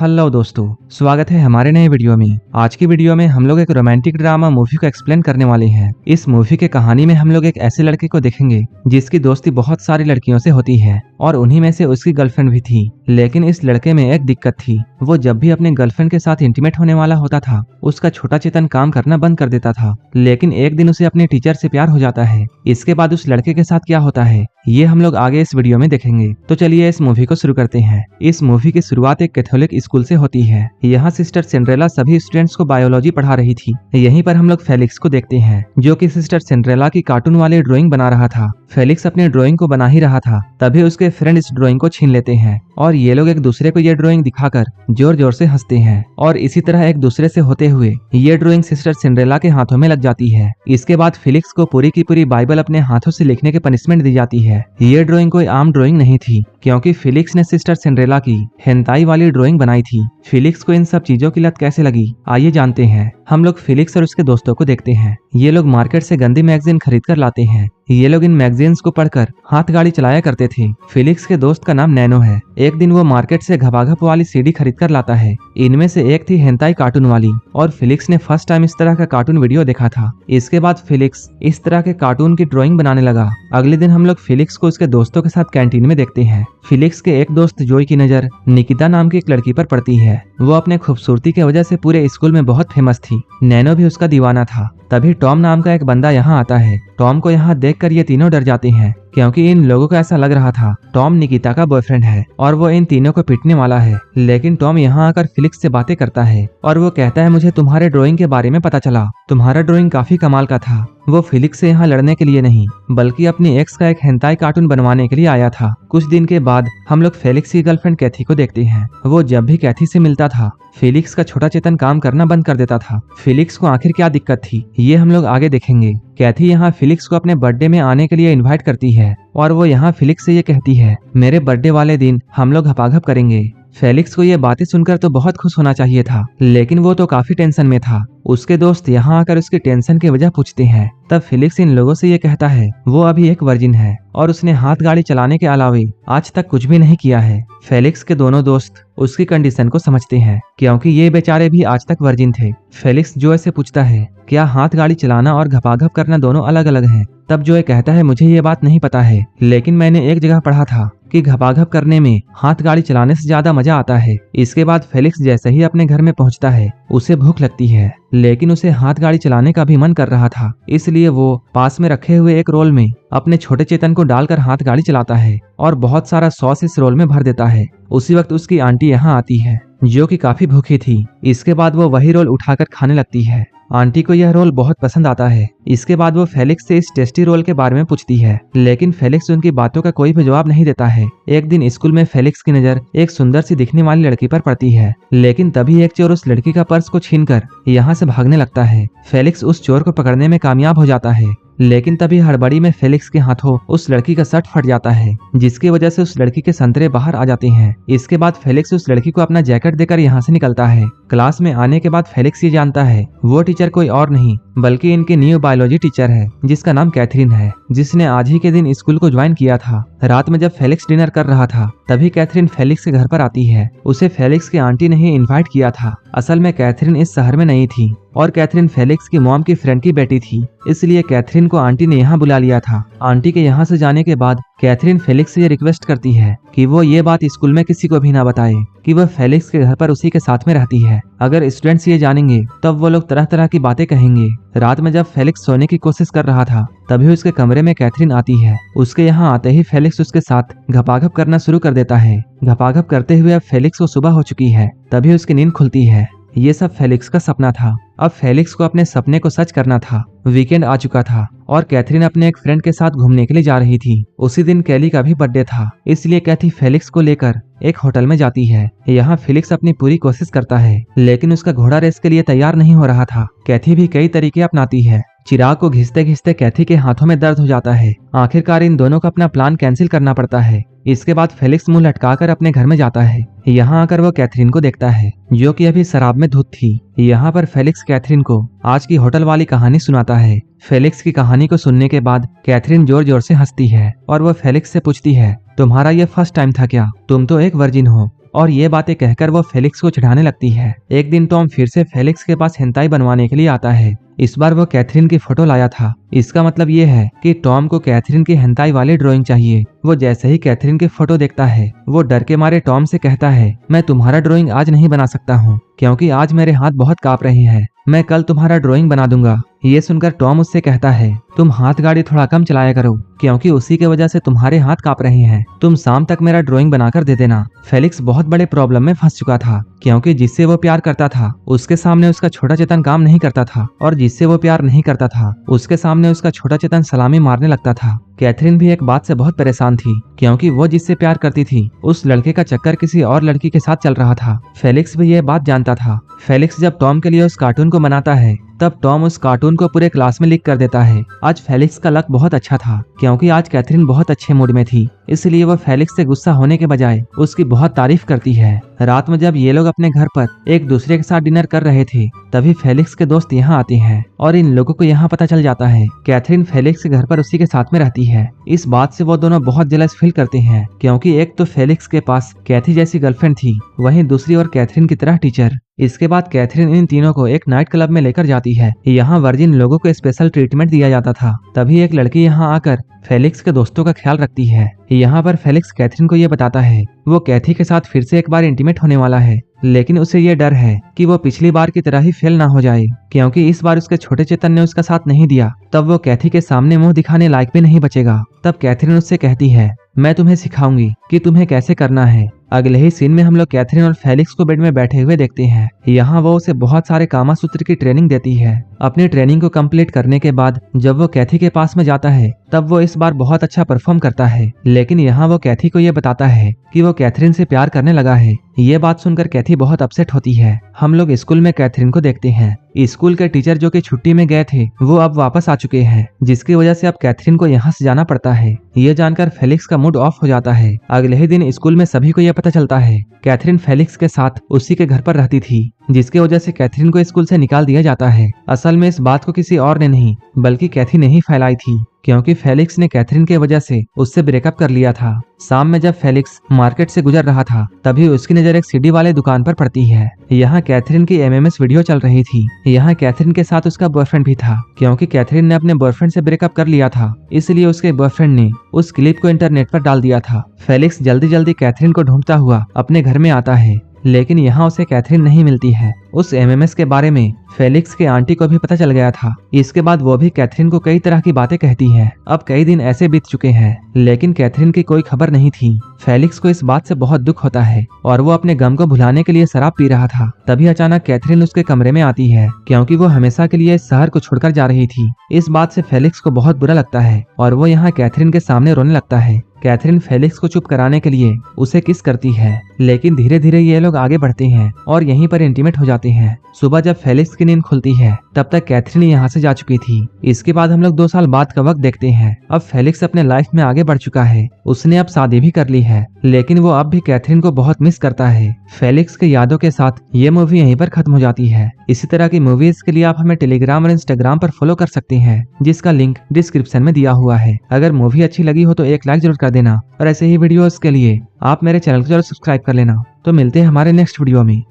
Hello दोस्तों, स्वागत है हमारे नए वीडियो में। आज की वीडियो में हम लोग एक रोमांटिक ड्रामा मूवी को एक्सप्लेन करने वाले हैं। इस मूवी के कहानी में हम लोग एक ऐसे लड़के को देखेंगे जिसकी दोस्ती बहुत सारी लड़कियों से होती है और उन्हीं में से उसकी गर्लफ्रेंड भी थी। लेकिन इस लड़के में एक दिक्कत थी, वो जब भी अपने गर्लफ्रेंड के साथ इंटीमेट होने वाला होता था उसका छोटा चेतन काम करना बंद कर देता था। लेकिन एक दिन उसे अपने टीचर से प्यार हो जाता है। इसके बाद उस लड़के के साथ क्या होता है ये हम लोग आगे इस वीडियो में देखेंगे। तो चलिए इस मूवी को शुरू करते हैं। इस मूवी की शुरुआत एक कैथोलिक स्कूल से होती है। यहाँ सिस्टर सिंड्रेला सभी स्टूडेंट्स को बायोलॉजी पढ़ा रही थी। यहीं पर हम लोग फेलिक्स को देखते हैं जो कि सिस्टर सिंड्रेला की कार्टून वाली ड्राइंग बना रहा था। फेलिक्स अपनी ड्राइंग को बना ही रहा था, तभी उसके फ्रेंड इस ड्राइंग को छीन लेते हैं और ये लोग एक दूसरे को ये ड्राइंग दिखाकर जोर जोर से हंसते हैं और इसी तरह एक दूसरे से होते हुए ये ड्राइंग सिस्टर सिंड्रेला के हाथों में लग जाती है। इसके बाद फेलिक्स को पूरी की पूरी बाइबल अपने हाथों से लिखने की पनिशमेंट दी जाती है। ये ड्राइंग कोई आम ड्राइंग नहीं थी क्योंकि फेलिक्स ने सिस्टर सिंड्रेला की हेंताई वाली ड्राइंग बनाई थी। फेलिक्स को इन सब चीजों की लत कैसे लगी आइए जानते हैं। हम लोग फेलिक्स और उसके दोस्तों को देखते हैं। ये लोग मार्केट से गंदी मैगजीन खरीद कर लाते हैं। ये लोग इन मैगजीन्स को पढ़कर हाथ गाड़ी चलाया करते थे। फेलिक्स के दोस्त का नाम नैनो है। एक दिन वो मार्केट से घपाघप वाली सीडी खरीद कर लाता है। इनमें से एक थी हेंताई कार्टून वाली और फेलिक्स ने फर्स्ट टाइम इस तरह का कार्टून वीडियो देखा था। इसके बाद फेलिक्स इस तरह के कार्टून की ड्राइंग बनाने लगा। अगले दिन हम लोग फेलिक्स को उसके दोस्तों के साथ कैंटीन में देखते हैं। फेलिक्स के एक दोस्त जोई की नजर निकिता नाम की एक लड़की पर पड़ती है। वो अपने खूबसूरती की वजह से पूरे स्कूल में बहुत फेमस थी। नैनो भी उसका दीवाना था। तभी टॉम नाम का एक बंदा यहाँ आता है। टॉम को यहाँ देखकर ये तीनों डर जाते हैं क्योंकि इन लोगों को ऐसा लग रहा था टॉम निकिता का बॉयफ्रेंड है और वो इन तीनों को पीटने वाला है। लेकिन टॉम यहाँ आकर फेलिक्स से बातें करता है और वो कहता है मुझे तुम्हारे ड्राइंग के बारे में पता चला, तुम्हारा ड्राइंग काफी कमाल का था। वो फेलिक्स से यहाँ लड़ने के लिए नहीं बल्कि अपनी एक्स का एक हेंताई कार्टून बनवाने के लिए आया था। कुछ दिन के बाद हम लोग फेलिक्स की गर्लफ्रेंड कैथी को देखते हैं। वो जब भी कैथी से मिलता था फेलिक्स का छोटा चेतन काम करना बंद कर देता था। फेलिक्स को आखिर क्या दिक्कत थी ये हम लोग आगे देखेंगे। कैथी यहाँ फेलिक्स को अपने बर्थडे में आने के लिए इनवाइट करती है और वो यहाँ फेलिक्स से ये कहती है मेरे बर्थडे वाले दिन हम लोग घपाघप करेंगे। फेलिक्स को ये बातें सुनकर तो बहुत खुश होना चाहिए था लेकिन वो तो काफी टेंशन में था। उसके दोस्त यहाँ आकर उसकी टेंशन की वजह पूछते हैं। तब फेलिक्स इन लोगों से ये कहता है वो अभी एक वर्जिन है और उसने हाथ गाड़ी चलाने के अलावे आज तक कुछ भी नहीं किया है। फेलिक्स के दोनों दोस्त उसकी कंडीशन को समझते हैं क्योंकि ये बेचारे भी आज तक वर्जिन थे। फेलिक्स जो ऐसे पूछता है क्या हाथ गाड़ी चलाना और घपाघप करना दोनों अलग अलग हैं? तब जो कहता है मुझे ये बात नहीं पता है लेकिन मैंने एक जगह पढ़ा था कि घपाघप करने में हाथ गाड़ी चलाने से ज्यादा मजा आता है। इसके बाद फेलिक्स जैसे ही अपने घर में पहुंचता है उसे भूख लगती है लेकिन उसे हाथ गाड़ी चलाने का भी मन कर रहा था, इसलिए वो पास में रखे हुए एक रोल में अपने छोटे चेतन को डालकर हाथ गाड़ी चलाता है और बहुत सारा सॉस इस रोल में भर देता है। उसी वक्त उसकी आंटी यहाँ आती है जो कि काफी भूखी थी। इसके बाद वो वही रोल उठाकर खाने लगती है। आंटी को यह रोल बहुत पसंद आता है। इसके बाद वो फेलिक्स से इस टेस्टी रोल के बारे में पूछती है लेकिन फेलिक्स उनकी बातों का कोई भी जवाब नहीं देता है। एक दिन स्कूल में फेलिक्स की नजर एक सुंदर सी दिखने वाली लड़की पर पड़ती है लेकिन तभी एक चोर उस लड़की का पर्स को छीनकर यहाँ से भागने लगता है। फेलिक्स उस चोर को पकड़ने में कामयाब हो जाता है लेकिन तभी हड़बड़ी में फेलिक्स के हाथों उस लड़की का शर्ट फट जाता है जिसकी वजह से उस लड़की के संतरे बाहर आ जाते हैं। इसके बाद फेलिक्स उस लड़की को अपना जैकेट देकर यहाँ से निकलता है। क्लास में आने के बाद फेलिक्स ये जानता है वो टीचर कोई और नहीं बल्कि इनकी न्यू बायोलॉजी टीचर है जिसका नाम कैथरीन है, जिसने आज ही के दिन स्कूल को ज्वाइन किया था। रात में जब फेलिक्स डिनर कर रहा था तभी कैथरीन फेलिक्स के घर पर आती है। उसे फेलिक्स की आंटी ने ही इन्वाइट किया था। असल में कैथरीन इस शहर में नहीं थी और कैथरीन फेलिक्स की मॉम की फ्रेंड की बेटी थी, इसलिए कैथरीन को आंटी ने यहाँ बुला लिया था। आंटी के यहाँ से जाने के बाद कैथरीन फेलिक्स से ये रिक्वेस्ट करती है कि वो ये बात स्कूल में किसी को भी ना बताए कि वह फेलिक्स के घर पर उसी के साथ में रहती है। अगर स्टूडेंट्स ये जानेंगे तब वो लोग तरह तरह की बातें कहेंगे। रात में जब फेलिक्स सोने की कोशिश कर रहा था तभी उसके कमरे में कैथरीन आती है। उसके यहाँ आते ही फेलिक्स उसके साथ घपाघप करना शुरू कर देता है। घपाघप करते हुए अब फेलिक्स को सुबह हो चुकी है। तभी उसकी नींद खुलती है। ये सब फेलिक्स का सपना था। अब फेलिक्स को अपने सपने को सच करना था। वीकेंड आ चुका था और कैथरीन अपने एक फ्रेंड के साथ घूमने के लिए जा रही थी। उसी दिन कैली का भी बर्थडे था, इसलिए कैथी फेलिक्स को लेकर एक होटल में जाती है। यहाँ फेलिक्स अपनी पूरी कोशिश करता है लेकिन उसका घोड़ा रेस के लिए तैयार नहीं हो रहा था। कैथी भी कई तरीके अपनाती है। चिराग को घिसते घिसते कैथी के हाथों में दर्द हो जाता है। आखिरकार इन दोनों को अपना प्लान कैंसिल करना पड़ता है। इसके बाद फेलिक्स मुंह लटकाकर अपने घर में जाता है। यहाँ आकर वो कैथरीन को देखता है जो कि अभी शराब में धुत थी। यहाँ पर फेलिक्स कैथरीन को आज की होटल वाली कहानी सुनाता है। फेलिक्स की कहानी को सुनने के बाद कैथरीन जोर जोर से हंसती है और वो फेलिक्स से पूछती है तुम्हारा ये फर्स्ट टाइम था क्या? तुम तो एक वर्जिन हो, और ये बातें कहकर वो फेलिक्स को चिढ़ाने लगती है। एक दिन टॉम फिर से फेलिक्स के पास हेंताई बनवाने के लिए आता है। इस बार वो कैथरीन की फोटो लाया था। इसका मतलब ये है कि टॉम को कैथरीन की हेंताई वाली ड्राइंग चाहिए। वो जैसे ही कैथरीन की फोटो देखता है वो डर के मारे टॉम से कहता है, मैं तुम्हारा ड्राइंग आज नहीं बना सकता हूँ क्योंकि आज मेरे हाथ बहुत कांप रहे हैं। मैं कल तुम्हारा ड्राइंग बना दूंगा। ये सुनकर टॉम उससे कहता है, तुम हाथ गाड़ी थोड़ा कम चलाया करो क्योंकि उसी के वजह से तुम्हारे हाथ कांप रहे हैं। तुम शाम तक मेरा ड्राइंग बनाकर दे देना। फेलिक्स बहुत बड़े प्रॉब्लम में फंस चुका था क्योंकि जिससे वो प्यार करता था उसके सामने उसका छोटा चेतन काम नहीं करता था और जिससे वो प्यार नहीं करता था उसके सामने उसका छोटा चेतन सलामी मारने लगता था। कैथरीन भी एक बात से बहुत परेशान थी क्योंकि वो जिससे प्यार करती थी उस लड़के का चक्कर किसी और लड़की के साथ चल रहा था। फेलिक्स भी ये बात जानता था। फेलिक्स जब टॉम के लिए उस कार्टून को बनाता है तब टॉम उस कार्टून को पूरे क्लास में लीक कर देता है। आज फेलिक्स का लक बहुत अच्छा था क्योंकि आज कैथरीन बहुत अच्छे मूड में थी, इसलिए वो फेलिक्स से गुस्सा होने के बजाय उसकी बहुत तारीफ करती है। रात में जब ये लोग अपने घर पर एक दूसरे के साथ डिनर कर रहे थे तभी फेलिक्स के दोस्त यहाँ आते हैं और इन लोगों को यहाँ पता चल जाता है कैथरीन फेलिक्स के घर पर उसी के साथ में रहती है। इस बात से वो दोनों बहुत जेलस फील करते हैं क्योंकि एक तो फेलिक्स के पास कैथी जैसी गर्लफ्रेंड थी, वहीं दूसरी ओर कैथरीन की तरह टीचर। इसके बाद कैथरीन इन तीनों को एक नाइट क्लब में लेकर जाती है। यहाँ वर्जिन लोगों को स्पेशल ट्रीटमेंट दिया जाता था। तभी एक लड़की यहाँ आकर फेलिक्स के दोस्तों का ख्याल रखती है। यहाँ पर फेलिक्स कैथरीन को ये बताता है वो कैथी के साथ फिर से एक बार इंटीमेट होने वाला है, लेकिन उसे ये डर है कि वो पिछली बार की तरह ही फेल ना हो जाए क्योंकि इस बार उसके छोटे चेतन ने उसका साथ नहीं दिया। तब वो कैथी के सामने मुंह दिखाने लायक भी नहीं बचेगा। तब कैथरीन उससे कहती है, मैं तुम्हें सिखाऊंगी कि तुम्हें कैसे करना है। अगले ही सीन में हम लोग कैथरीन और फेलिक्स को बेड में बैठे हुए देखते हैं। यहाँ वो उसे बहुत सारे कामा सूत्र की ट्रेनिंग देती है। अपनी ट्रेनिंग को कंप्लीट करने के बाद जब वो कैथी के पास में जाता है तब वो इस बार बहुत अच्छा परफॉर्म करता है, लेकिन यहाँ वो कैथी को ये बताता है कि वो कैथरीन से प्यार करने लगा है। ये बात सुनकर कैथी बहुत अपसेट होती है। हम लोग स्कूल में कैथरीन को देखते हैं। स्कूल के टीचर जो कि छुट्टी में गए थे वो अब वापस आ चुके हैं, जिसकी वजह से अब कैथरीन को यहाँ से जाना पड़ता है। ये जानकर फेलिक्स का मूड ऑफ हो जाता है। अगले ही दिन स्कूल में सभी को यह पता चलता है कैथरीन फेलिक्स के साथ उसी के घर पर रहती थी, जिसकी वजह से कैथरीन को स्कूल से निकाल दिया जाता है। असल में इस बात को किसी और ने नहीं बल्कि कैथी ने ही फैलाई थी क्योंकि फेलिक्स ने कैथरीन के वजह से उससे ब्रेकअप कर लिया था। शाम में जब फेलिक्स मार्केट से गुजर रहा था तभी उसकी नजर एक सीडी वाले दुकान पर पड़ती है। यहाँ कैथरीन की एमएमएस वीडियो चल रही थी। यहाँ कैथरीन के साथ उसका बॉयफ्रेंड भी था क्योंकि कैथरीन ने अपने बॉयफ्रेंड से ब्रेकअप कर लिया था, इसलिए उसके बॉयफ्रेंड ने उस क्लिप को इंटरनेट पर डाल दिया था। फेलिक्स जल्दी जल्दी कैथरीन को ढूंढता हुआ अपने घर में आता है, लेकिन यहाँ उसे कैथरीन नहीं मिलती है। उस एमएमएस के बारे में फेलिक्स के आंटी को भी पता चल गया था। इसके बाद वो भी कैथरीन को कई तरह की बातें कहती है। अब कई दिन ऐसे बीत चुके हैं लेकिन कैथरीन की कोई खबर नहीं थी। फेलिक्स को इस बात से बहुत दुख होता है और वो अपने गम को भुलाने के लिए शराब पी रहा था। तभी अचानक कैथरीन उसके कमरे में आती है क्योंकि वो हमेशा के लिए इस शहर को छोड़कर जा रही थी। इस बात से फेलिक्स को बहुत बुरा लगता है और वो यहाँ कैथरीन के सामने रोने लगता है। कैथरीन फेलिक्स को चुप कराने के लिए उसे किस करती है, लेकिन धीरे धीरे ये लोग आगे बढ़ते हैं और यहीं पर इंटीमेट हो जाते हैं। सुबह जब फेलिक्स की नींद खुलती है तब तक कैथरीन यहाँ से जा चुकी थी। इसके बाद हम लोग 2 साल बाद का वक्त देखते हैं। अब फेलिक्स अपने लाइफ में आगे बढ़ चुका है। उसने अब शादी भी कर ली है, लेकिन वो अब भी कैथरीन को बहुत मिस करता है। फेलिक्स की यादों के साथ ये मूवी यहीं पर खत्म हो जाती है। इसी तरह की मूवीज के लिए आप हमें टेलीग्राम और इंस्टाग्राम पर फॉलो कर सकते हैं, जिसका लिंक डिस्क्रिप्शन में दिया हुआ है। अगर मूवी अच्छी लगी हो तो एक लाइक जरूर कर देना और ऐसे ही वीडियोस के लिए आप मेरे चैनल को जरूर सब्सक्राइब कर लेना। तो मिलते हैं हमारे नेक्स्ट वीडियो में।